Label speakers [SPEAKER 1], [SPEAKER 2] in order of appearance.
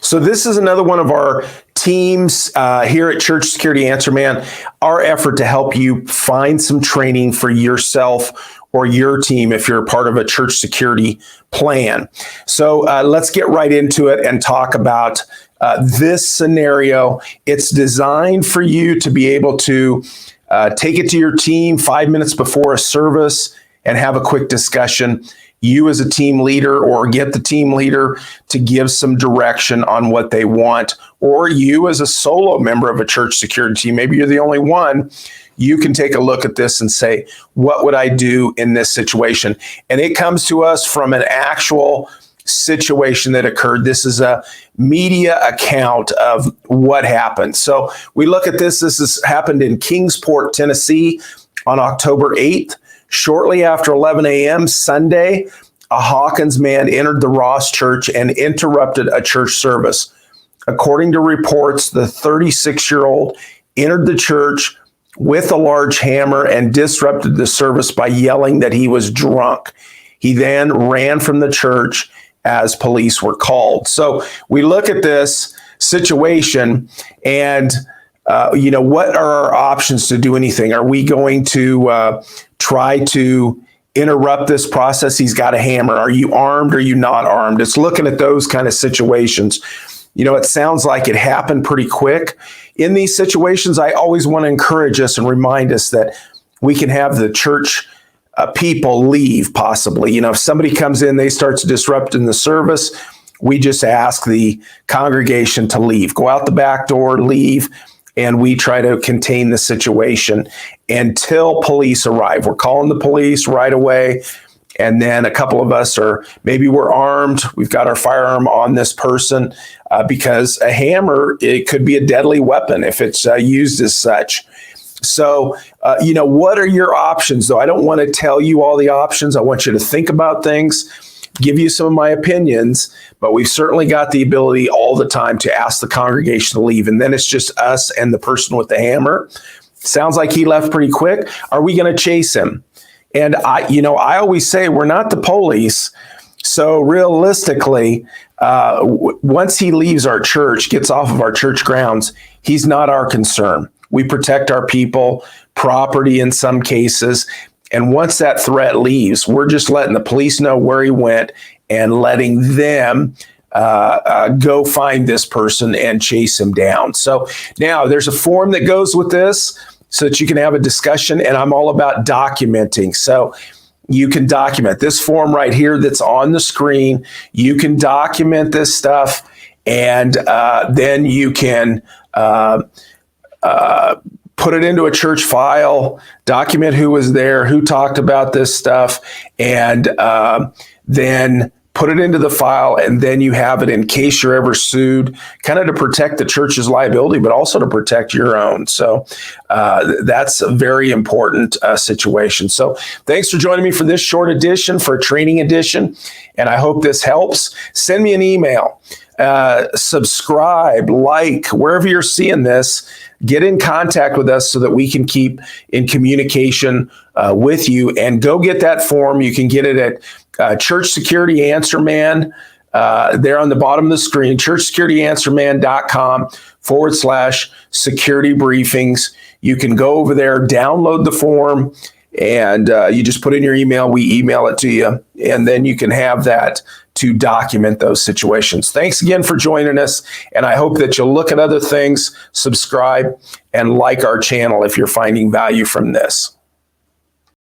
[SPEAKER 1] So this is another one of our teams here at Church Security Answer Man, our effort to help you find some training for yourself or your team if you're a part of a church security plan. So let's get right into it and talk about this scenario. It's designed for you to be able to take it to your team 5 minutes before a service and have a quick discussion. You as a team leader, or get the team leader to give some direction on what they want, or you as a solo member of a church security team, maybe you're the only one, you can take a look at this and say, what would I do in this situation? And it comes to us from an actual situation that occurred. This is a media account of what happened. So we look at this. This has happened in Kingsport, Tennessee on October 8th. Shortly after 11 a.m. Sunday, a Hawkins man entered the Ross Church and interrupted a church service. According to reports, the 36-year-old entered the church with a large hammer and disrupted the service by yelling that he was drunk. He then ran from the church as police were called. So we look at this situation and what are our options to do anything? Are we going to try to interrupt this process? He's got a hammer. Are you armed? Or are you not armed? It's looking at those kind of situations. It sounds like it happened pretty quick. In these situations, I always want to encourage us and remind us that we can have the church people leave possibly. If somebody comes in, they start disrupting the service, we just ask the congregation to leave. Go out the back door, leave. And we try to contain the situation until police arrive. We're calling the police right away. And then a couple of us maybe we're armed. We've got our firearm on this person because a hammer, it could be a deadly weapon if it's used as such. So, what are your options, though? I don't want to tell you all the options. I want you to think about things, give you some of my opinions, but we've certainly got the ability all the time to ask the congregation to leave. And then it's just us and the person with the hammer. Sounds like he left pretty quick. Are we going to chase him? And I always say we're not the police. So realistically, once he leaves our church, gets off of our church grounds, he's not our concern. We protect our people, property in some cases. And once that threat leaves, we're just letting the police know where he went and letting them go find this person and chase him down. So now there's a form that goes with this so that you can have a discussion. And I'm all about documenting. So you can document this form right here that's on the screen. You can document this stuff, and then you can put it into a church file, document who was there, who talked about this stuff, and then put it into the file, and then you have it in case you're ever sued, kind of to protect the church's liability, but also to protect your own. So that's a very important situation. So thanks for joining me for this short edition, for a training edition, and I hope this helps. Send me an email. Subscribe, like, wherever you're seeing this, get in contact with us so that we can keep in communication with you, and go get that form. You can get it at Church Security Answer Man, there on the bottom of the screen, churchsecurityanswerman.com/security briefings. You can go over there, download the form, and you just put in your email. We email it to you, and then you can have that to document those situations. Thanks again for joining us, and I hope that you'll look at other things, subscribe, and like our channel if you're finding value from this.